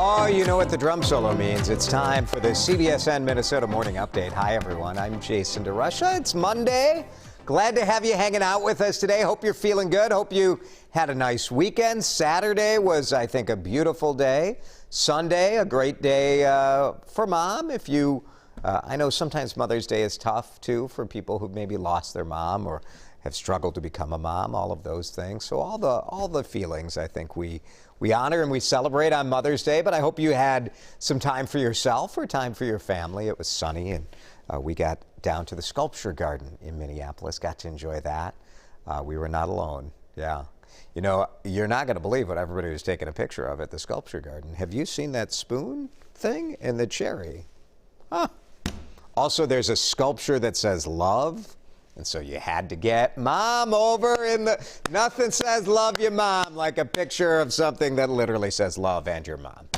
Oh, you know what the drum solo means. It's time for the CBSN Minnesota Morning Update. Hi, everyone. I'm Jason DeRusha. It's Monday. Glad to have you hanging out with us today. Hope you're feeling good. Hope you had a nice weekend. Saturday was, I think, a beautiful day. Sunday, a great day for mom. If you, I know sometimes Mother's Day is tough, too, for people who maybe lost their mom or have struggled to become a mom, all of those things. So all the feelings, I think we honor and we celebrate on Mother's Day, but I hope you had some time for yourself or time for your family. It was sunny, and we got down to the sculpture garden in Minneapolis, got to enjoy that. We were not alone, yeah. You know, you're not going to believe what everybody was taking a picture of at the sculpture garden. Have you seen that spoon thing and the cherry? Huh. Also, there's a sculpture that says love. And so you had to get mom over in the, nothing says love you mom like a picture of something that literally says love and your mom.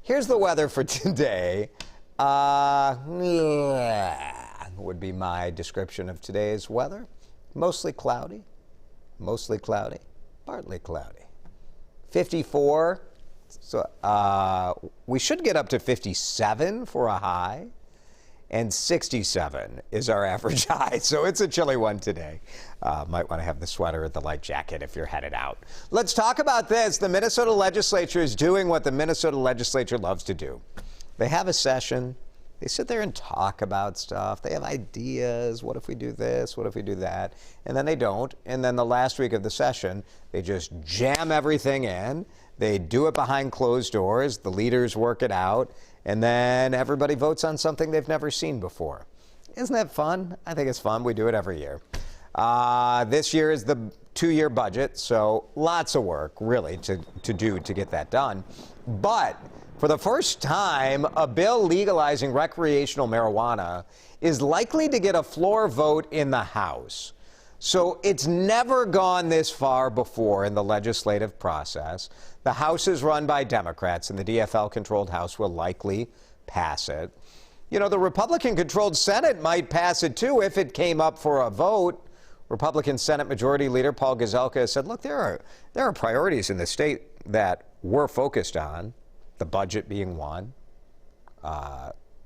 Here's the weather for today. Would be my description of today's weather. Mostly cloudy, partly cloudy. 54, so we should get up to 57 for a high. And 67 is our average high, so it's a chilly one today. Might want to have the sweater or the light jacket if you're headed out. Let's talk about this. The Minnesota legislature is doing what the Minnesota legislature loves to do. They have a session. They sit there and talk about stuff. They have ideas. What if we do this? What if we do that? And then they don't. And then the last week of the session, they just jam everything in. They do it behind closed doors. The leaders work it out. And then everybody votes on something they've never seen before. Isn't that fun? I think it's fun. We do it every year. This year is the two-year budget, so lots of work, really, to get that done. But for the first time, a bill legalizing recreational marijuana is likely to get a floor vote in the House. So it's never gone this far before in the legislative process. The House is run by Democrats, and the DFL-controlled House will likely pass it. You know, the Republican-controlled Senate might pass it, too, if it came up for a vote. Republican Senate Majority Leader Paul Gazelka said, look, there are priorities in the state that we're focused on, the budget being one.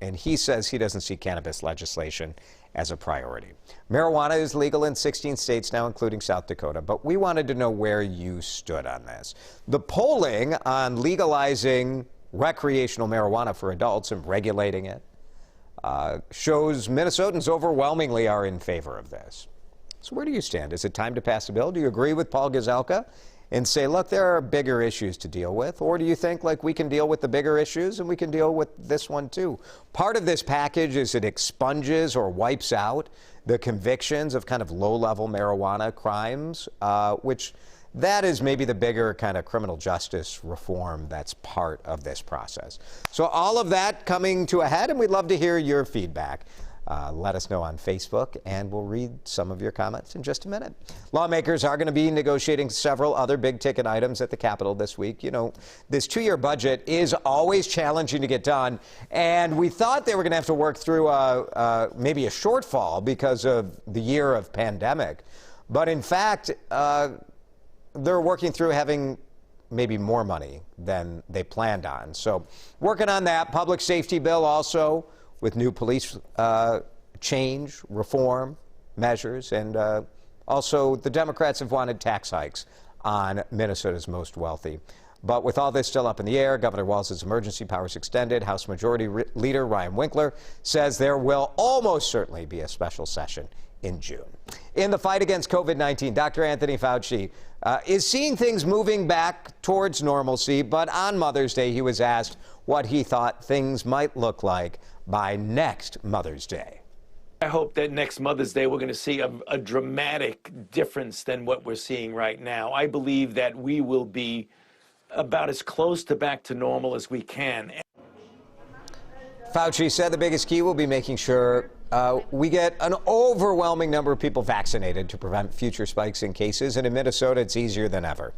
And he says he doesn't see cannabis legislation as a priority. Marijuana is legal in 16 states now, including South Dakota, but we wanted to know where you stood on this. The polling on legalizing recreational marijuana for adults and regulating it shows Minnesotans overwhelmingly are in favor of this. So where do you stand? Is it time to pass a bill? Do you agree with Paul Gazelka and say, look, there are bigger issues to deal with? Or do you think, like, we can deal with the bigger issues and we can deal with this one, too? Part of this package is it expunges or wipes out the convictions of kind of low-level marijuana crimes, which that is maybe the bigger kind of criminal justice reform that's part of this process. So all of that coming to a head, and we'd love to hear your feedback. Let us know on Facebook, and we'll read some of your comments in just a minute. Lawmakers are going to be negotiating several other big-ticket items at the Capitol this week. You know, this two-year budget is always challenging to get done, and we thought they were going to have to work through maybe a shortfall because of the year of pandemic. But in fact, they're working through having maybe more money than they planned on. So working on that. Public safety bill also, with new police change, reform measures, and also the Democrats have wanted tax hikes on Minnesota's most wealthy. But with all this still up in the air, Governor Walz's emergency powers extended. House Majority Leader Ryan Winkler says there will almost certainly be a special session in June. In the fight against COVID-19, Dr. Anthony Fauci is seeing things moving back towards normalcy, but on Mother's Day he was asked what he thought things might look like by next Mother's Day. I hope that next Mother's Day we're going to see a dramatic difference than what we're seeing right now. I believe that we will be about as close to back to normal as we can. Fauci said the biggest key will be making sure we get an overwhelming number of people vaccinated to prevent future spikes in cases. And in Minnesota, it's easier than ever,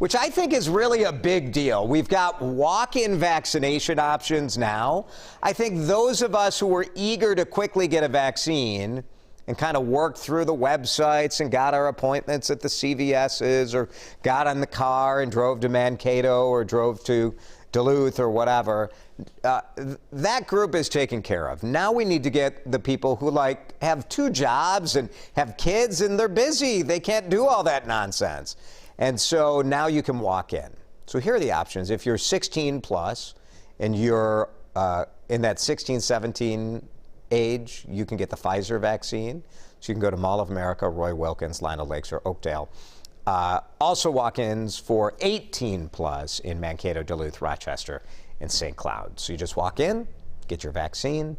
which I think is really a big deal. We've got walk-in vaccination options now. I think those of us who were eager to quickly get a vaccine and kind of worked through the websites and got our appointments at the CVS's, or got on the car and drove to Mankato or drove to Duluth or whatever, that group is taken care of. Now we need to get the people who have 2 jobs and have kids and they're busy. They can't do all that nonsense. And so now you can walk in. So here are the options. If you're 16 plus and you're in that 16, 17 age, you can get the Pfizer vaccine. So you can go to Mall of America, Roy Wilkins, Lino Lakes, or Oakdale. Also walk-ins for 18 plus in Mankato, Duluth, Rochester, and St. Cloud. So you just walk in, get your vaccine,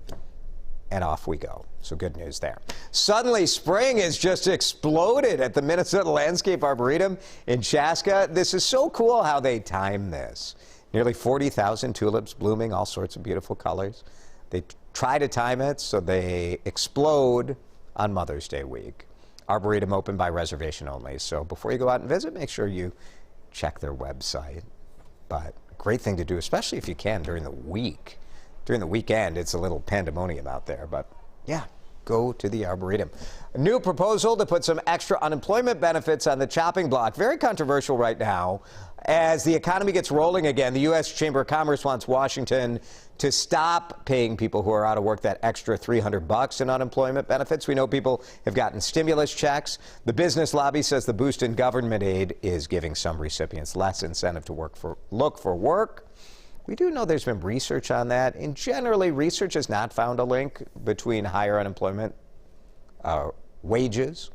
and off we go. So good news there. Suddenly, spring has just exploded at the Minnesota Landscape Arboretum in Chaska. This is so cool how they time this. Nearly 40,000 tulips blooming, all sorts of beautiful colors. They try to time it so they explode on Mother's Day week. Arboretum open by reservation only. So before you go out and visit, make sure you check their website. But great thing to do, especially if you can during the week. During the weekend, it's a little pandemonium out there. But yeah, go to the Arboretum. A new proposal to put some extra unemployment benefits on the chopping block. Very controversial right now. As the economy gets rolling again, the U.S. Chamber of Commerce wants Washington to stop paying people who are out of work that extra $300 in unemployment benefits. We know people have gotten stimulus checks. The business lobby says the boost in government aid is giving some recipients less incentive to look for work. We do know there's been research on that, and generally research has not found a link between higher unemployment wages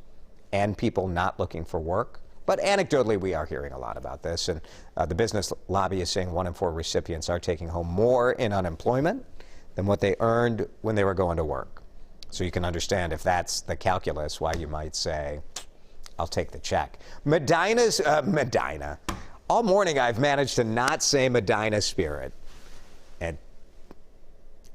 and people not looking for work. But anecdotally, we are hearing a lot about this, and the business lobby is saying 1 in 4 recipients are taking home more in unemployment than what they earned when they were going to work. So you can understand, if that's the calculus, why you might say, I'll take the check. Medina. All morning I've managed to not say Medina Spirit, and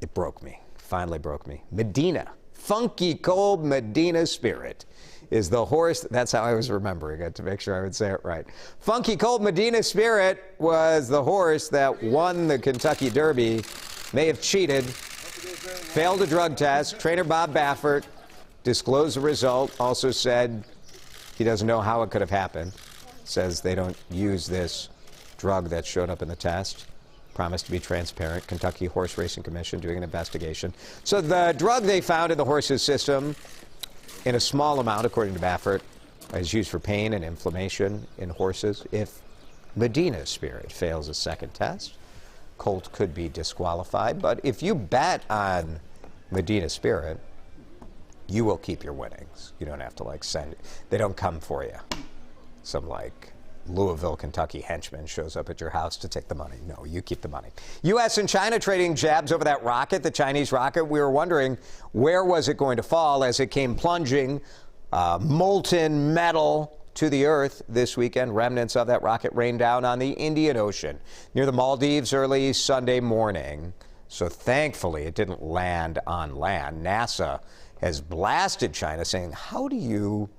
it broke me, finally broke me. Medina, funky cold Medina Spirit is the horse. That's how I was remembering it, to make sure I would say it right. Funky Cold Medina Spirit was the horse that won the Kentucky Derby. May have cheated, failed a drug test. Trainer Bob Baffert disclosed the result, also said he doesn't know how it could have happened. Says they don't use this drug that showed up in the test. Promised to be transparent. Kentucky Horse Racing Commission doing an investigation. So the drug they found in the horse's system, in a small amount, according to Baffert, is used for pain and inflammation in horses. If Medina Spirit fails a second test, Colt could be disqualified. But if you bet on Medina Spirit, you will keep your winnings. You don't have to send it. They don't come for you. Some Louisville, Kentucky henchman shows up at your house to take the money. No, you keep the money. U.S. and China trading jabs over that rocket, the Chinese rocket. We were wondering, where was it going to fall as it came plunging, molten metal to the earth this weekend. Remnants of that rocket rained down on the Indian Ocean near the Maldives early Sunday morning. So thankfully, it didn't land on land. NASA has blasted China, saying, how do you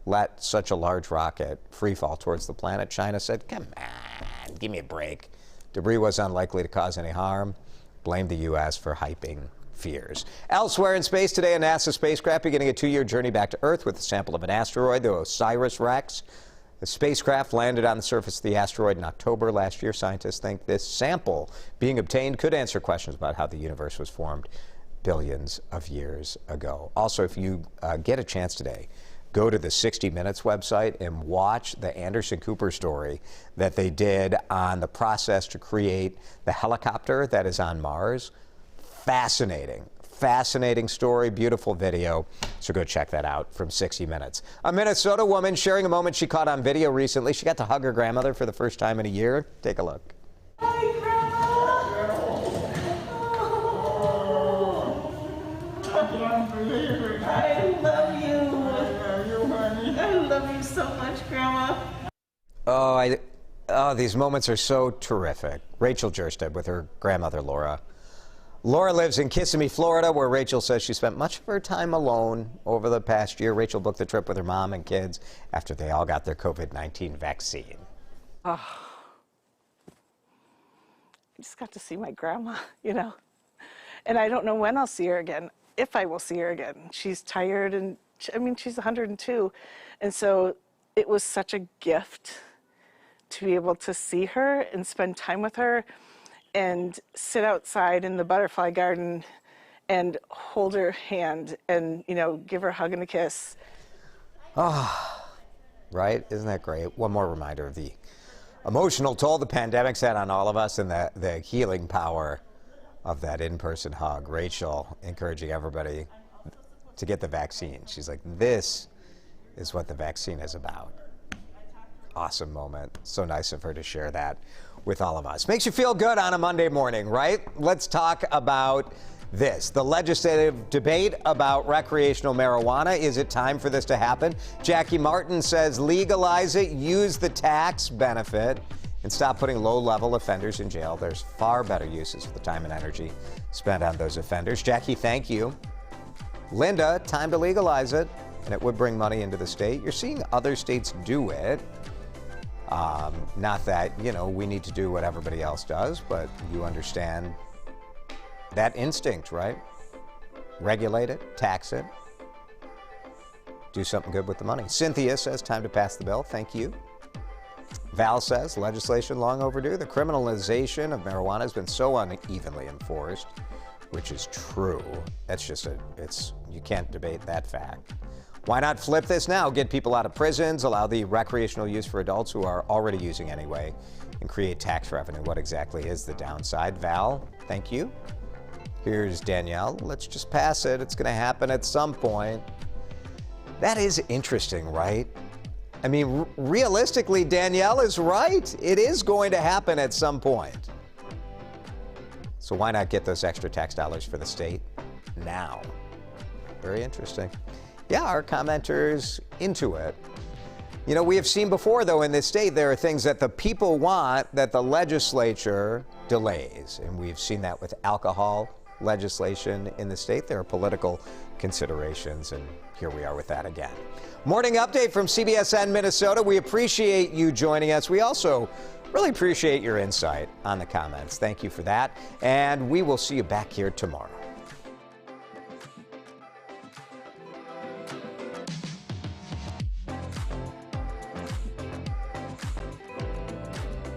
let such a large rocket free fall towards the planet? China said, come on, give me a break. Debris was unlikely to cause any harm. Blamed the U.S. for hyping fears. Elsewhere in space today, a NASA spacecraft beginning a 2-year journey back to Earth with a sample of an asteroid, the OSIRIS-REx. The spacecraft landed on the surface of the asteroid in October last year. Scientists think this sample being obtained could answer questions about how the universe was formed billions of years ago. Also, if you get a chance today, go to the 60 Minutes website and watch the Anderson Cooper story that they did on the process to create the helicopter that is on Mars. Fascinating, fascinating story, beautiful video. So go check that out from 60 Minutes. A Minnesota woman sharing a moment she caught on video recently. She got to hug her grandmother for the first time in a year. Take a look. Hi, Grandma. I can't believe it. I love you. I love you so much, Grandma. Oh, these moments are so terrific. Rachel Jerstead with her grandmother, Laura. Laura lives in Kissimmee, Florida, where Rachel says she spent much of her time alone over the past year. Rachel booked the trip with her mom and kids after they all got their COVID-19 vaccine. I just got to see my grandma, you know, and I don't know when I'll see her again, if I will see her again. She's tired and I mean, she's 102. And so it was such a gift to be able to see her and spend time with her and sit outside in the butterfly garden and hold her hand and, you know, give her a hug and a kiss. Right? Isn't that great? One more reminder of the emotional toll the pandemic's had on all of us and the healing power of that in-person hug. Rachel encouraging everybody to get the vaccine. She's like, this is what the vaccine is about. Awesome moment. So nice of her to share that with all of us. Makes you feel good on a Monday morning, right? Let's talk about this. The legislative debate about recreational marijuana. Is it time for this to happen? Jackie Martin says legalize it, use the tax benefit, and stop putting low-level offenders in jail. There's far better uses for the time and energy spent on those offenders. Jackie, thank you. Linda, time to legalize it, and it would bring money into the state. You're seeing other states do it. Not that, you know, we need to do what everybody else does, but you understand that instinct, right? Regulate it, tax it, do something good with the money. Cynthia says time to pass the bill. Thank you. Val says legislation long overdue. The criminalization of marijuana has been so unevenly enforced, which is true. That's just you can't debate that fact. Why not flip this now? Get people out of prisons, allow the recreational use for adults who are already using anyway, and create tax revenue. What exactly is the downside? Val, thank you. Here's Danielle. Let's just pass it. It's going to happen at some point. That is interesting, right? I mean, realistically, Danielle is right. It is going to happen at some point. So why not get those extra tax dollars for the state now? Very interesting. Yeah, our commenters into it. You know, we have seen before, though, in this state, there are things that the people want that the legislature delays. And we've seen that with alcohol legislation in the state. There are political considerations, and here we are with that again. Morning update from CBSN Minnesota. We appreciate you joining us. We also really appreciate your insight on the comments. Thank you for that. And we will see you back here tomorrow.